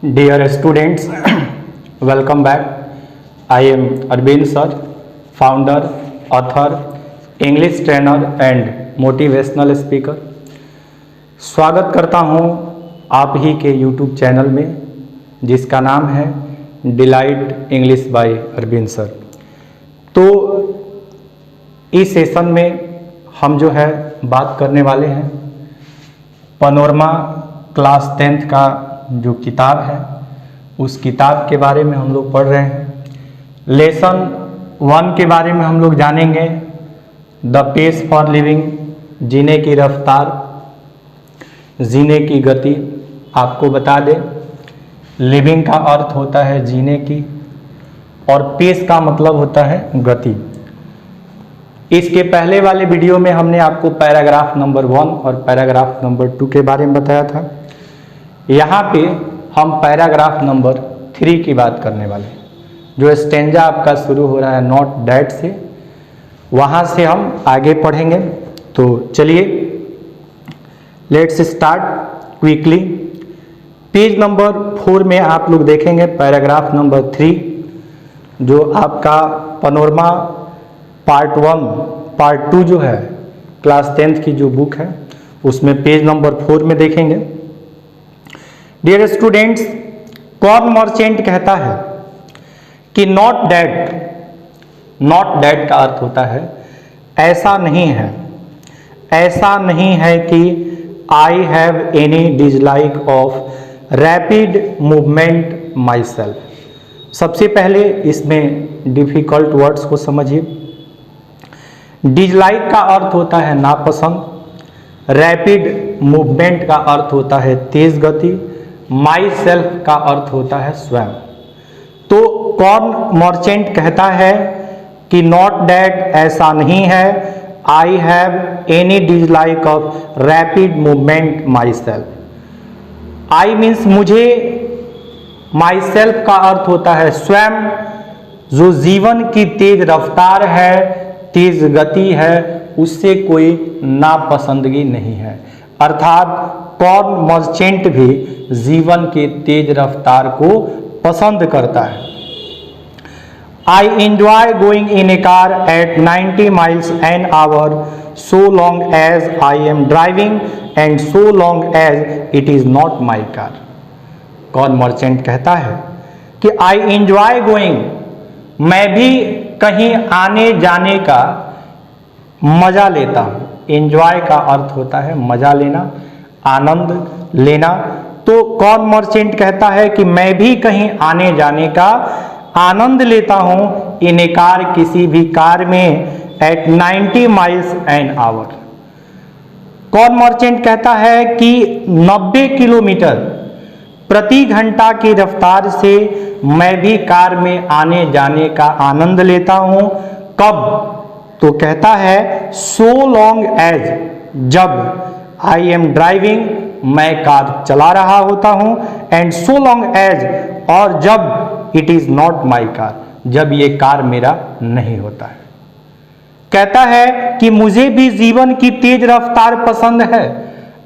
Dear students, welcome back. I am Arvind sir, founder, author, English trainer and motivational speaker. स्वागत करता हूं आप ही के YouTube चैनल में जिसका नाम है delight English by Arvind sir. तो इस सेशन में हम जो है बात करने वाले हैं पनोरमा क्लास 10th का जो किताब है उस किताब के बारे में हम लोग पढ़ रहे हैं। लेसन 1 के बारे में हम लोग जानेंगे, द पेस फॉर लिविंग, जीने की रफ्तार, जीने की गति। आपको बता दें लिविंग का अर्थ होता है जीने की और पेस का मतलब होता है गति। इसके पहले वाले वीडियो में हमने आपको पैराग्राफ नंबर 1 और पैराग्राफ नंबर 2 के बारे में बताया था। यहाँ पे हम पैराग्राफ नंबर 3 की बात करने वाले हैं, जो स्टेंजा आपका शुरू हो रहा है नॉट डैट से, वहाँ से हम आगे पढ़ेंगे। तो चलिए let's start quickly. Page number 4 में आप लोग देखेंगे पैराग्राफ नंबर 3, जो आपका पनोरमा पार्ट 1 पार्ट 2 जो है क्लास 10th की जो बुक है उसमें पेज नंबर 4 में देखेंगे। डियर स्टूडेंट्स, कॉर्न मर्चेंट कहता है कि नॉट डैट, नॉट डैट का अर्थ होता है ऐसा नहीं है, ऐसा नहीं है कि I have any dislike of rapid movement my self. सबसे पहले इसमें डिफिकल्ट वर्ड्स को समझिए। डिसलाइक का अर्थ होता है नापसंद, रैपिड मूवमेंट का अर्थ होता है तेज गति, माई सेल्फ का अर्थ होता है स्वयं। तो कॉर्न मर्चेंट कहता है कि नॉट डैट ऐसा नहीं है, I have any dislike of rapid movement my self. I means मुझे, माई सेल्फ का अर्थ होता है स्वयं, जो जीवन की तेज रफ्तार है, तेज गति है, उससे कोई नापसंदगी नहीं है। अर्थात कॉर्न मर्चेंट भी जीवन के तेज रफ्तार को पसंद करता है। I enjoy going in A car eight 90 miles an hour so long as I am driving and so long as it is not my car। Corn merchant कहता है कि आई एंजॉय गोइंग, मैं भी कहीं आने जाने का मजा लेता हूँ। एंजॉय का अर्थ होता है मजा लेना, आनंद लेना। तो कॉर्न मर्चेंट कहता है कि मैं भी कहीं आने जाने का आनंद लेता हूं इन ए कार, किसी भी कार में, at 90 miles an hour। Corn merchant कहता है कि 90 किलोमीटर प्रति घंटा की रफ्तार से मैं भी कार में आने जाने का आनंद लेता हूं। कब? तो कहता है सो लॉन्ग एज, जब आई एम ड्राइविंग, मैं कार चला रहा होता हूं, एंड सो लॉन्ग एज, और जब it is not my car, जब ये कार मेरा नहीं होता है। कहता है कि मुझे भी जीवन की तेज रफ्तार पसंद है,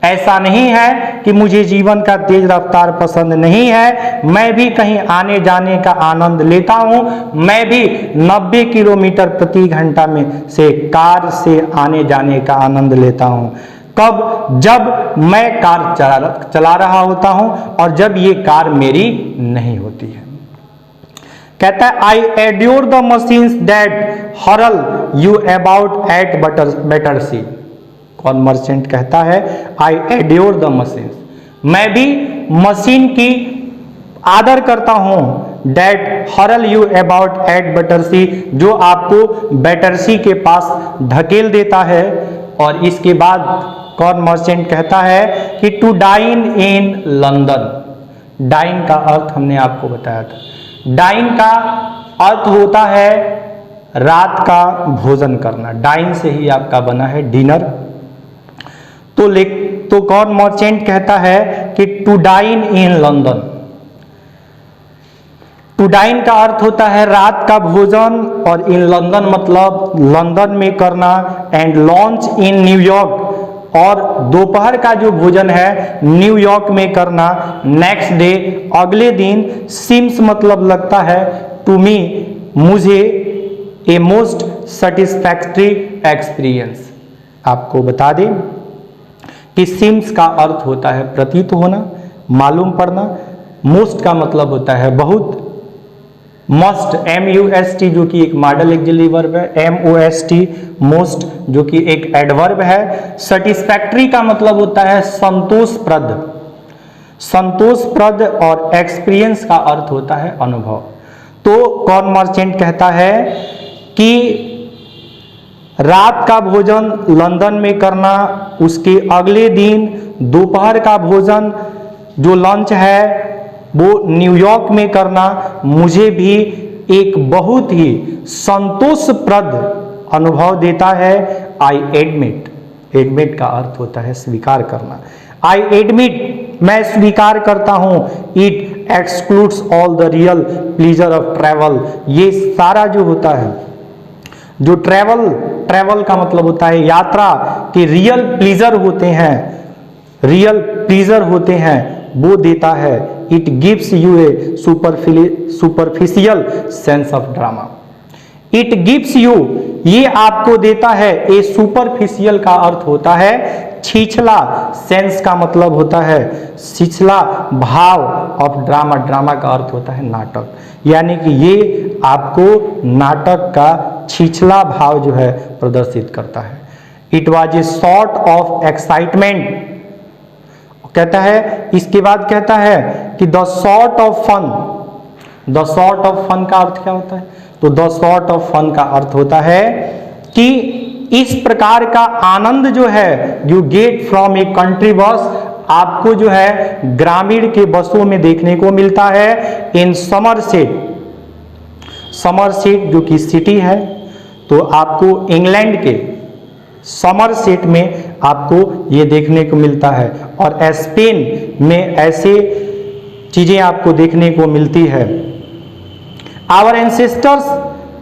ऐसा नहीं है कि मुझे जीवन का तेज रफ्तार पसंद नहीं है, मैं भी कहीं आने जाने का आनंद लेता हूं। मैं भी 90 किलोमीटर प्रति घंटा में से कार से आने जाने का आनंद लेता हूं। कब? जब मैं कार चला रहा होता हूं और जब ये कार मेरी नहीं होती है। कहता है I adore the machines that hurl you about at better see. Corn merchant कहता है आई एड्योर द मशीन्स, मैं भी मशीन की आदर करता हूं, that hurl you about at better see, जो आपको बेटर सी के पास ढकेल देता है। और इसके बाद कॉर्न मर्चेंट कहता है कि to dine in London. Dine का अर्थ हमने आपको बताया था। डाइन का अर्थ होता है रात का भोजन करना, डाइन से ही आपका बना है डिनर। तो कॉर्न मर्चेंट कहता है कि to dine in London. To dine का अर्थ होता है रात का भोजन, और इन लंदन मतलब लंदन में करना, एंड लॉन्च इन न्यूयॉर्क, और दोपहर का जो भोजन है न्यूयॉर्क में करना, नेक्स्ट डे अगले दिन, सिम्स मतलब लगता है, टू मी मुझे, ए मोस्ट सेटिस्फैक्ट्री एक्सपीरियंस। आपको बता दें कि सिम्स का अर्थ होता है प्रतीत होना, मालूम पड़ना, मोस्ट का मतलब होता है बहुत, मस्ट MUST जो कि एक मॉडल एक्सिलरी वर्ब है, MOST मोस्ट जो कि एक एडवर्ब है, सेटिस्फैक्ट्री का मतलब होता है संतोषप्रद, संतोषप्रद, और एक्सपीरियंस का अर्थ होता है अनुभव। तो कॉर्न मर्चेंट कहता है कि रात का भोजन लंदन में करना, उसके अगले दिन दोपहर का भोजन जो लंच है वो न्यूयॉर्क में करना मुझे भी एक बहुत ही संतोषप्रद अनुभव देता है। आई एडमिट, एडमिट का अर्थ होता है स्वीकार करना। आई एडमिट, मैं स्वीकार करता हूं, it excludes all the real pleaser of travel, ये सारा जो होता है, जो ट्रैवल, ट्रैवल का मतलब होता है यात्रा के रियल प्लीजर होते हैं, रियल प्लीजर होते हैं, वो देता है। It gives U A superficial sense of drama. It gives you, ये आपको देता है, ए सुपरफिशियल का अर्थ होता है छिछला, सेंस का मतलब होता है छिछला भाव, ऑफ ड्रामा, ड्रामा का अर्थ होता है नाटक, यानी कि ये आपको नाटक का छिछला भाव जो है प्रदर्शित करता है। It was a sort of excitement, कहता है, इसके बाद कहता है कि the sort of fun, the sort of fun का अर्थ क्या होता है? तो द सॉर्ट ऑफ फन का अर्थ होता है कि इस प्रकार का आनंद जो है you get from a country बस, आपको जो है ग्रामीण के बसों में देखने को मिलता है। इन समरसेट, समरसेट जो कि सिटी है, तो आपको इंग्लैंड के समरसेट में आपको ये देखने को मिलता है, और स्पेन में ऐसे चीजें आपको देखने को मिलती है। Our ancestors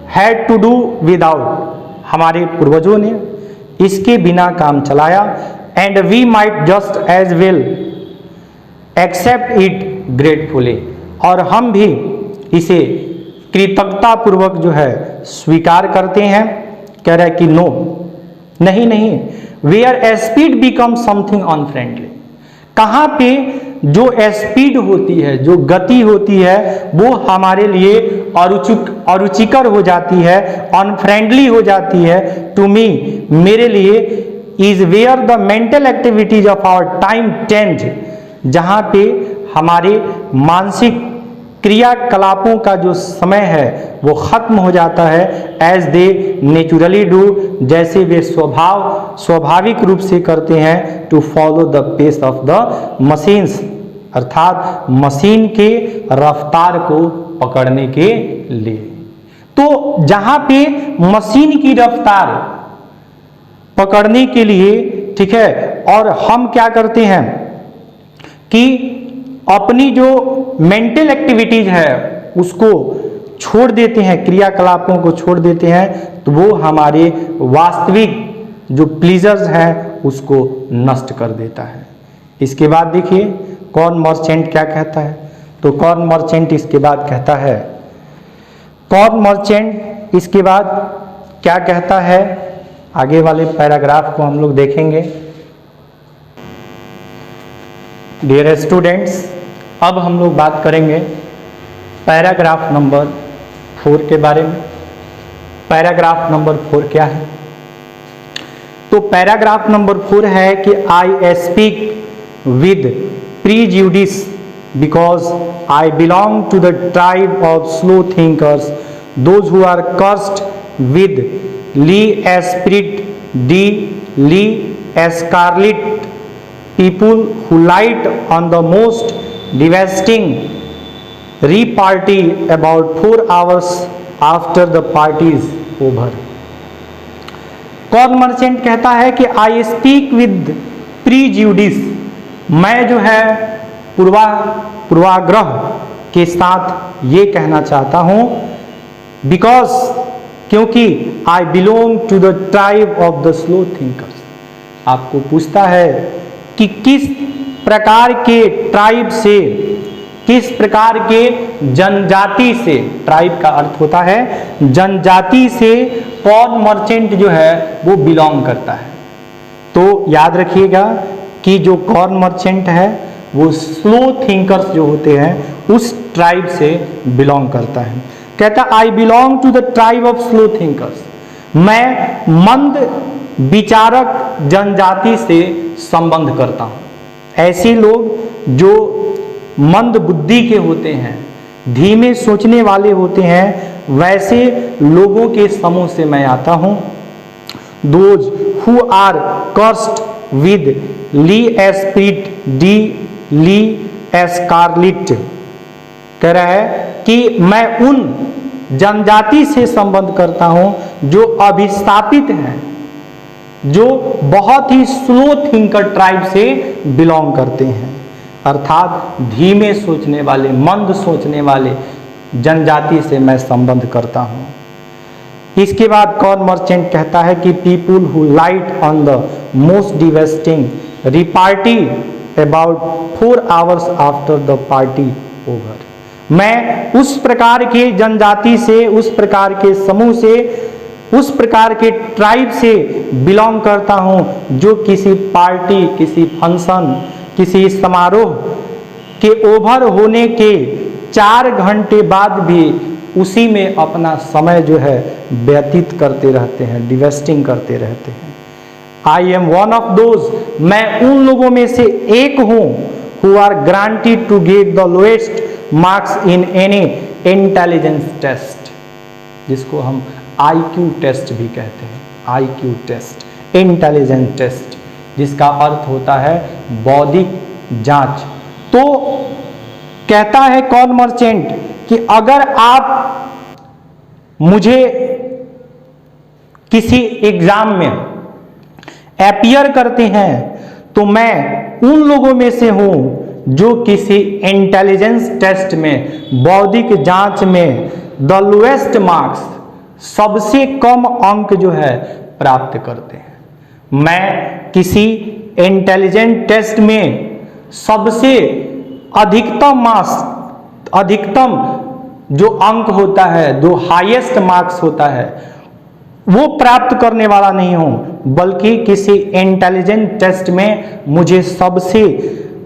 had to do without, हमारे पूर्वजों ने इसके बिना काम चलाया। And we might just as well accept it gratefully, और हम भी इसे कृतज्ञता पूर्वक जो है स्वीकार करते हैं। कह रहा है कि नो, नहीं नहीं, where speed become something unfriendly, कहाँ पे जो स्पीड होती है, जो गति होती है, वो हमारे लिए अरुचिकर हो जाती है, अनफ्रेंडली हो जाती है। टू मी, मेरे लिए, is where the mental activities of our time tend, जहाँ पे हमारे मानसिक क्रियाकलापों का जो समय है वो खत्म हो जाता है। एज दे नेचुरली डू, जैसे वे स्वाभाविक रूप से करते हैं। To follow the pace of the machines, अर्थात मशीन के रफ्तार को पकड़ने के लिए। तो जहां पे मशीन की रफ्तार पकड़ने के लिए, ठीक है, और हम क्या करते हैं कि अपनी जो मेंटल एक्टिविटीज है उसको छोड़ देते हैं, क्रियाकलापों को छोड़ देते हैं, तो वो हमारे वास्तविक जो प्लीजर्स हैं उसको नष्ट कर देता है। इसके बाद देखिए कॉर्न मर्चेंट क्या कहता है। तो कॉर्न मर्चेंट इसके बाद कहता है, कॉर्न मर्चेंट इसके बाद क्या कहता है, आगे वाले पैराग्राफ को हम लोग देखेंगे। डियर स्टूडेंट्स, अब हम लोग बात करेंगे पैराग्राफ नंबर 4 के बारे में। पैराग्राफ नंबर 4 क्या है? तो पैराग्राफ नंबर 4 है कि I speak with prejudice because I belong to the tribe of slow thinkers, those who are cursed with le esprit de le escalier, people who light on the most devastating repartee about 4 hours after the party is over। Corn merchant कहता है कि I speak with prejudice, मैं जो है पूर्वाग्रह के साथ ये कहना चाहता हूं, बिकॉज, क्योंकि I belong to the tribe of the slow thinkers, आपको पूछता है कि किस प्रकार के ट्राइब से, किस प्रकार के जनजाति से, ट्राइब का अर्थ होता है जनजाति से कौन मर्चेंट जो है वो बिलोंग करता है। तो याद रखिएगा कि जो कॉर्न मर्चेंट है वो स्लो थिंकर्स जो होते हैं उस ट्राइब से बिलोंग करता है। कहता I belong to the tribe of slow thinkers, मैं मंद विचारक जनजाति से संबंध करता हूँ। ऐसे लोग जो मंद बुद्धि के होते हैं, धीमे सोचने वाले होते हैं, वैसे लोगों के समूह से मैं आता हूँ। Those who are cursed with le esprit de le escalier, कह रहा है कि मैं उन जनजाति से संबंध करता हूं जो अभिशापित हैं, जो बहुत ही स्लो थिंकर ट्राइब से बिलोंग करते हैं, अर्थात धीमे सोचने वाले, मंद सोचने वाले जनजाति से मैं संबंध करता हूं। इसके बाद कॉर्न मर्चेंट कहता है कि people who light on the most devastating repartee about 4 hours after the party over, मैं उस प्रकार के जनजाति से, उस प्रकार के समूह से, उस प्रकार के ट्राइब से बिलोंग करता हूं जो किसी पार्टी, किसी फंक्शन, किसी समारोह के ओवर होने के 4 घंटे बाद भी उसी में अपना समय जो है व्यतीत करते रहते हैं, डिवेस्टिंग करते रहते हैं। I am one of those, मैं उन लोगों में से एक हूं who are granted to get the lowest marks in any intelligence test, जिसको हम IQ टेस्ट भी कहते हैं। IQ टेस्ट, इंटेलिजेंस टेस्ट, जिसका अर्थ होता है बौद्धिक जांच। तो कहता है कॉर्न मर्चेंट कि अगर आप मुझे किसी एग्जाम में अपीयर करते हैं तो मैं उन लोगों में से हूं जो किसी इंटेलिजेंस टेस्ट में, बौद्धिक जांच में द लोएस्ट मार्क्स, सबसे कम अंक जो है प्राप्त करते हैं। मैं किसी इंटेलिजेंट टेस्ट में सबसे अधिकतम मार्क्स, अधिकतम जो अंक होता है, जो हाईएस्ट मार्क्स होता है, वो प्राप्त करने वाला नहीं हूं, बल्कि किसी इंटेलिजेंट टेस्ट में मुझे सबसे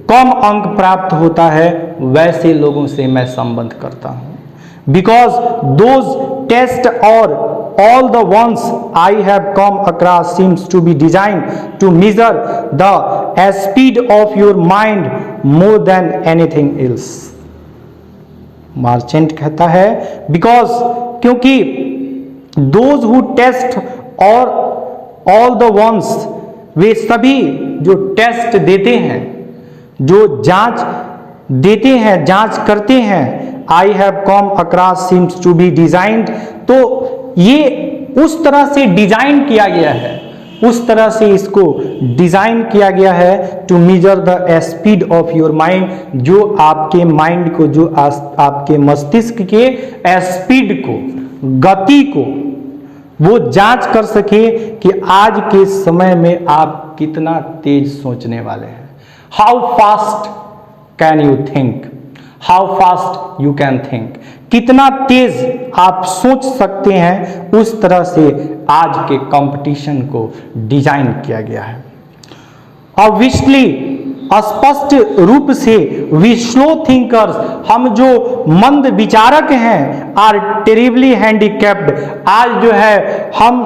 कम अंक प्राप्त होता है, वैसे लोगों से मैं संबंध करता हूं। बिकॉज दोज टेस्ट और all the ones I have come across seems to be designed to measure the speed of your mind more than anything else. Merchant कहता है because, क्योंकि those who test और all the ones, वे सभी जो test देते हैं, जो जांच देते हैं, जांच करते हैं, I have come across seems to be designed, तो ये उस तरह से डिजाइन किया गया है, उस तरह से इसको डिजाइन किया गया है to measure the speed of your mind, जो आपके माइंड को, जो आपके मस्तिष्क के स्पीड को, गति को वो जांच कर सके कि आज के समय में आप कितना तेज सोचने वाले हैं। How fast can you think, how fast you can think, कितना तेज आप सोच सकते हैं, उस तरह से आज के कंपटीशन को डिजाइन किया गया है। ऑब्वियसली, स्पष्ट रूप से वी स्लो थिंकर्स, हम जो मंद विचारक हैं, आर टेरिबली हैंडीकैप्ड, आज जो है हम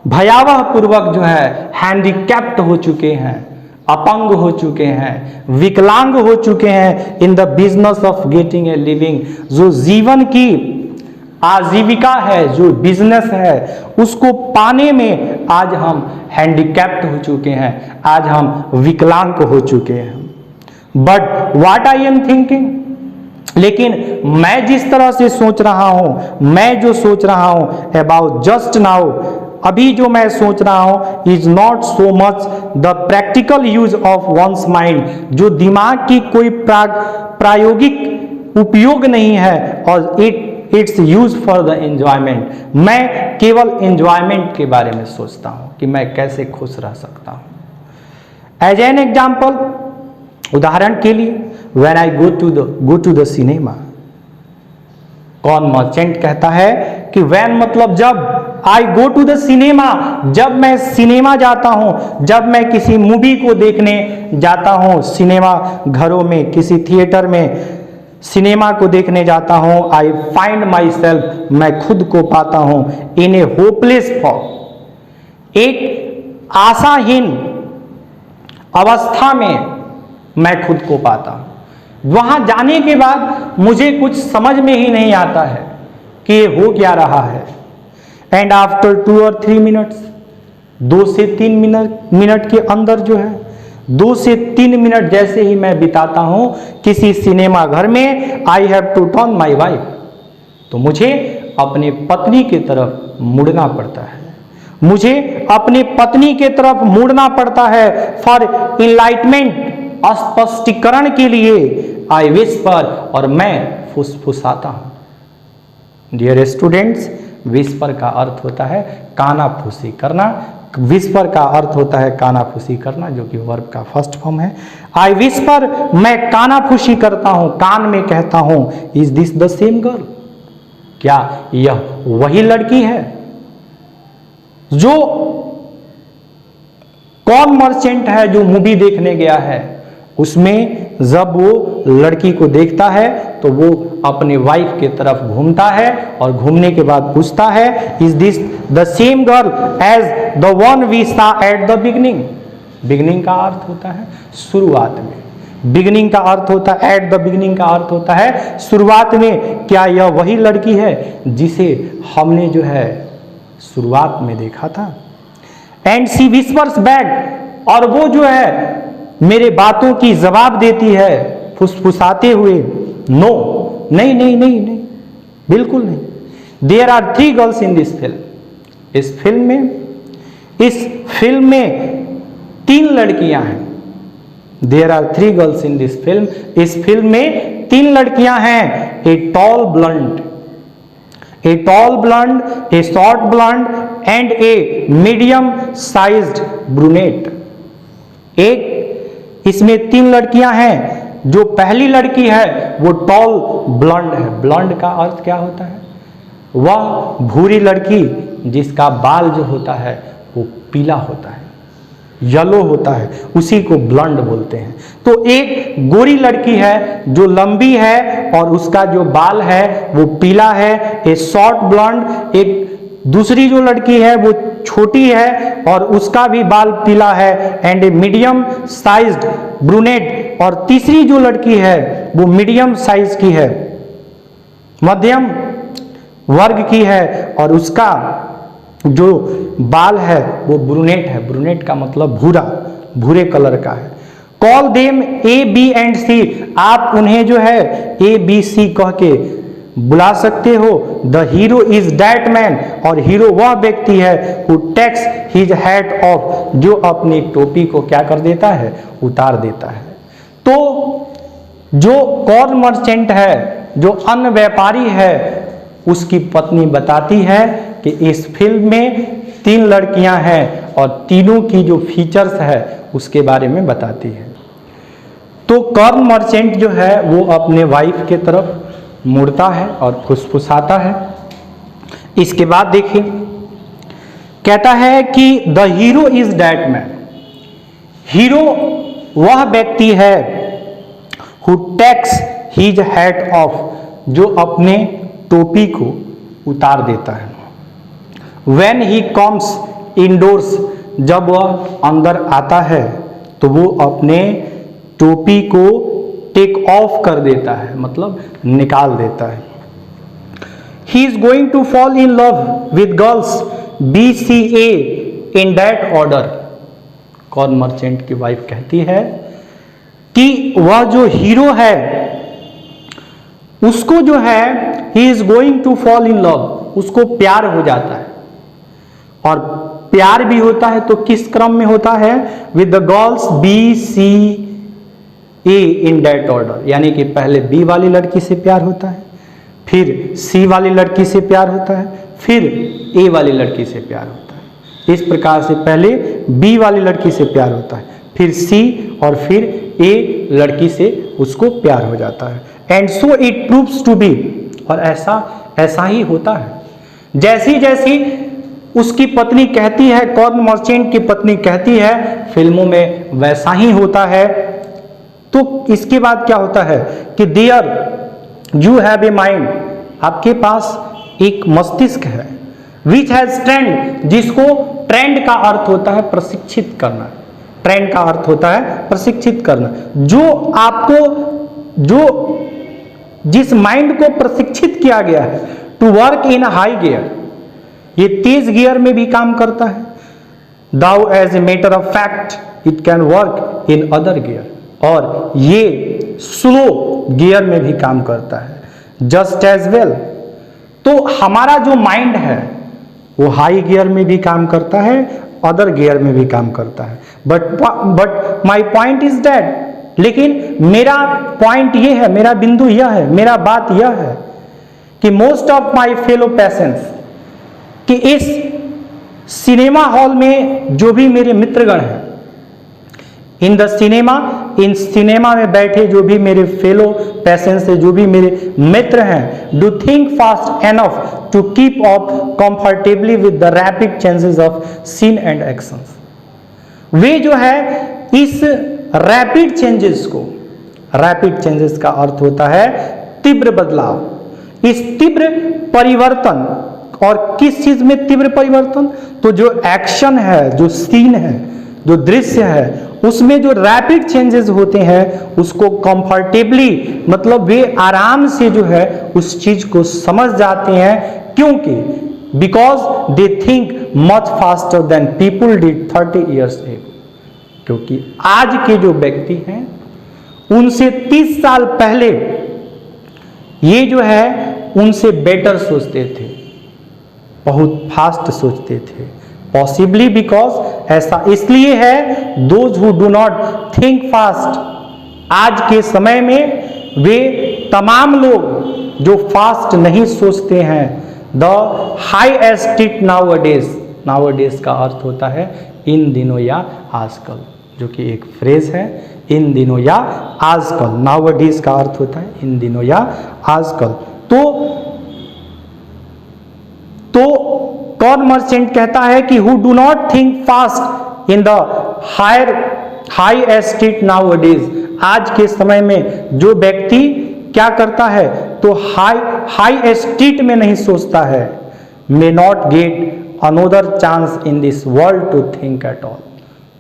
भयावह पूर्वक जो है हैंडीकैप्ड हो चुके हैं, अपंग हो चुके हैं, विकलांग हो चुके हैं in the business of getting a living, जो जीवन की आजीविका है, जो बिजनेस है, उसको पाने में आज हम हैंडीकैप्ड हो चुके हैं, आज हम विकलांग हो चुके हैं। But what I am thinking, लेकिन मैं जिस तरह से सोच रहा हूं, मैं जो सोच रहा हूं अबाउट जस्ट नाउ, अभी जो मैं सोच रहा हूं, is not so much the practical use of once mind, जो दिमाग की कोई प्रायोगिक उपयोग नहीं है, और it's use for the enjoyment, मैं केवल एंजॉयमेंट के बारे में सोचता हूं कि मैं कैसे खुश रह सकता हूं। एज एन एग्जाम्पल, उदाहरण के लिए, when I go to the cinema, कौन मर्चेंट कहता है कि व्हेन मतलब जब, I go to the cinema जब मैं सिनेमा जाता हूं, जब मैं किसी मूवी को देखने जाता हूं, सिनेमा घरों में, किसी थिएटर में सिनेमा को देखने जाता हूं, आई फाइंड माई सेल्फ, मैं खुद को पाता हूं, इन ए होपलेस फॉर्म, एक आशाहीन अवस्था में मैं खुद को पाता हूं। वहां जाने के बाद मुझे कुछ समझ में ही नहीं आता है कि ये हो क्या रहा है। एंड आफ्टर 2 और 3 मिनट्स, 2 से 3 मिनट के अंदर जो है, 2 से 3 मिनट जैसे ही मैं बिताता हूं किसी सिनेमा घर में, I have to turn my wife, तो मुझे अपने पत्नी की तरफ मुड़ना पड़ता है, मुझे अपने पत्नी की तरफ मुड़ना पड़ता है फॉर इनलाइटमेंट, स्पष्टीकरण के लिए, आई विस्पर, और मैं फुसफुसाता हूं। डियर स्टूडेंट्स, विस्पर का अर्थ होता है कानाफूसी करना, विस्पर का अर्थ होता है कानाफूसी करना, जो कि वर्ब का फर्स्ट फॉर्म है। आई विस्पर, मैं कानाफूसी करता हूं, कान में कहता हूं, is this the same girl, क्या यह वही लड़की है जो, कौन मर्चेंट है जो मूवी देखने गया है, उसमें जब वो लड़की को देखता है तो वो अपने वाइफ की तरफ घूमता है और घूमने के बाद पूछता है, is this the same girl as the one we saw at the beginning. Beginning का अर्थ होता है शुरुआत में, बिगनिंग का अर्थ होता है, एट द बिगनिंग का अर्थ होता है शुरुआत में, क्या यह वही लड़की है जिसे हमने जो है शुरुआत में देखा था। एंड सी विस्पर्स बैक, और वो जो है मेरे बातों की जवाब देती है फुसफुसाते हुए, नो, नहीं नहीं नहीं नहीं, बिल्कुल नहीं। There are 3 girls in this film, इस फिल्म में 3 लड़कियां हैं। There are 3 girls in this film, इस फिल्म में 3 लड़कियां हैं। A tall blond, a short blond and a medium sized brunette. एक इसमें 3 लड़कियां हैं, जो पहली लड़की है वो टॉल ब्लंड है। ब्लंड का अर्थ क्या होता है, वह भूरी लड़की जिसका बाल जो होता है वो पीला होता है, येलो होता है, उसी को ब्लंड बोलते हैं। तो एक गोरी लड़की है जो लंबी है और उसका जो बाल है वो पीला है, ए शॉर्ट ब्लंड। एक दूसरी जो लड़की है वो छोटी है और उसका भी बाल पीला है, and a medium sized brunette. और तीसरी जो लड़की है वो मीडियम साइज की है, मध्यम वर्ग की है, और उसका जो बाल है वो ब्रूनेट है। ब्रूनेट का मतलब भूरा, भूरे कलर का है। Call them A B and C, आप उन्हें जो है ए बी सी कह के बुला सकते हो। The hero is that man, और हीरो वह व्यक्ति है who takes his hat off, जो अपनी टोपी को क्या कर देता है, उतार देता है। तो जो कॉर्न मर्चेंट है, जो अन्न व्यापारी है, उसकी पत्नी बताती है कि इस फिल्म में 3 लड़कियां हैं और तीनों की जो फीचर्स है उसके बारे में बताती है। तो कॉर्न मर्चेंट जो है वो अपने वाइफ के तरफ मुड़ता है और फुसफुसाता है। इसके बाद देखिए, कहता है कि the hero is that man, hero वह व्यक्ति है who takes his hat off, जो अपने टोपी को उतार देता है। व्हेन ही कम्स इंडोर्स, जब वह अंदर आता है तो वो अपने टोपी को टेक ऑफ कर देता है, मतलब निकाल देता है। He is going to fall in love with girls BCA in that order. Corn merchant की वाइफ कहती है कि वह जो हीरो है उसको जो है he is going to fall in love, उसको प्यार हो जाता है। और प्यार भी होता है तो किस क्रम में होता है, with the girls BCA in that order, यानी कि पहले B वाली लड़की से प्यार होता है, फिर C वाली लड़की से प्यार होता है, फिर A वाली लड़की से प्यार होता है। इस प्रकार से पहले B वाली लड़की से प्यार होता है, फिर सी और फिर ए लड़की से उसको प्यार हो जाता है। And so it proves to be, और ऐसा ही होता है। जैसी जैसी उसकी पत्नी कहती है, कॉर्न मर्चेंट की पत्नी कहती है, फिल्मों में वैसा ही होता है। तो इसके बाद क्या होता है कि there you have a mind, आपके पास एक मस्तिष्क है, विच हैज ट्रेंड, जिसको ट्रेंड का अर्थ होता है प्रशिक्षित करना, ट्रेंड का अर्थ होता है प्रशिक्षित करना, जो जिस माइंड को प्रशिक्षित किया गया है to work in high gear, ये तेज गियर में भी काम करता है। Though as a matter of fact it can work in other gear, और ये स्लो गियर में भी काम करता है जस्ट एज वेल। तो हमारा जो माइंड है वो हाई गियर में भी काम करता है, अदर गियर में भी काम करता है। But my point is that, लेकिन मेरा पॉइंट ये है, मेरा बिंदु यह है, मेरा बात यह है कि most of my fellow patients, कि इस सिनेमा हॉल में जो भी मेरे मित्रगण हैं, इन सिनेमा में बैठे जो भी मेरे फेलो पेशेंट्स है, जो भी मेरे मित्र हैं, do think fast enough to keep up comfortably with the rapid changes of scene and actions. वे जो है इस रैपिड चेंजेस को, रैपिड चेंजेस का अर्थ होता है तीव्र बदलाव, इस तीव्र परिवर्तन, और किस चीज में तीव्र परिवर्तन, तो जो एक्शन है, जो सीन है, जो दृश्य है, उसमें जो रैपिड चेंजेस होते हैं उसको कंफर्टेबली, मतलब वे आराम से जो है उस चीज को समझ जाते हैं, क्योंकि because they think much faster than people did 30 years ago. क्योंकि आज के जो व्यक्ति हैं उनसे 30 साल पहले ये जो है उनसे बेटर सोचते थे, बहुत फास्ट सोचते थे। पॉसिबली बिकॉज ऐसा इसलिए है, those who do not think fast, आज के समय में वे तमाम लोग जो फास्ट नहीं सोचते हैं, द हाईएस्ट इट नाउअडेज का अर्थ होता है इन दिनों या आजकल, जो कि एक फ्रेज है, इन दिनों या आजकल। नाउअडेज का अर्थ होता है इन दिनों या आजकल। तो कॉर्न मर्चेंट कहता है कि who do not think fast in the high street nowadays, आज के समय में जो व्यक्ति क्या करता है, तो हाई स्ट्रीट में नहीं सोचता है, may not get another chance in this world to think at all.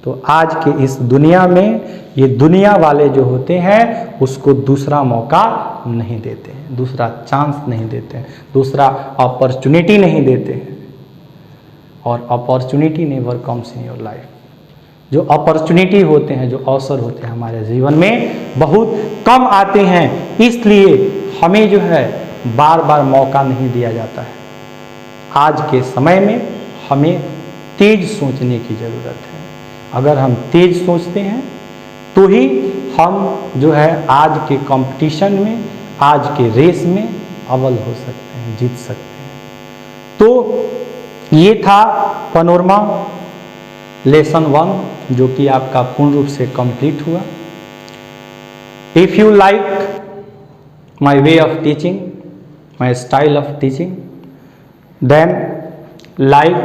तो आज के इस दुनिया में ये दुनिया वाले जो होते हैं उसको दूसरा मौका नहीं देते हैं, दूसरा चांस नहीं देते हैं, दूसरा अपॉर्चुनिटी नहीं देते हैं। और opportunity never comes in your life. जो अपॉर्चुनिटी होते हैं, जो अवसर होते हैं हमारे जीवन में बहुत कम आते हैं, इसलिए हमें जो है बार बार मौका नहीं दिया जाता है। आज के समय में हमें तेज सोचने की ज़रूरत है। अगर हम तेज सोचते हैं तो ही हम जो है आज के कंपटीशन में, आज के रेस में अव्वल हो सकते हैं, जीत सकते हैं। तो ये था पैनोरमा लेसन 1, जो कि आपका पूर्ण रूप से कंप्लीट हुआ। If you like my way of teaching, my style of teaching, then like,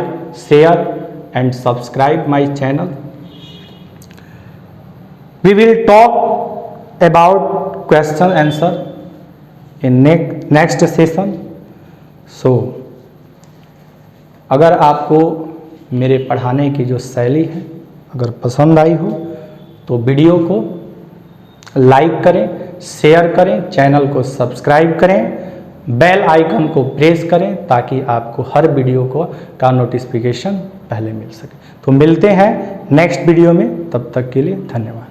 share and subscribe my channel. We will talk about question answer in next session. So अगर आपको मेरे पढ़ाने की जो शैली है अगर पसंद आई हो तो वीडियो को लाइक करें, शेयर करें, चैनल को सब्सक्राइब करें, बेल आइकन को प्रेस करें ताकि आपको हर वीडियो का नोटिफिकेशन पहले मिल सके। तो मिलते हैं नेक्स्ट वीडियो में, तब तक के लिए धन्यवाद।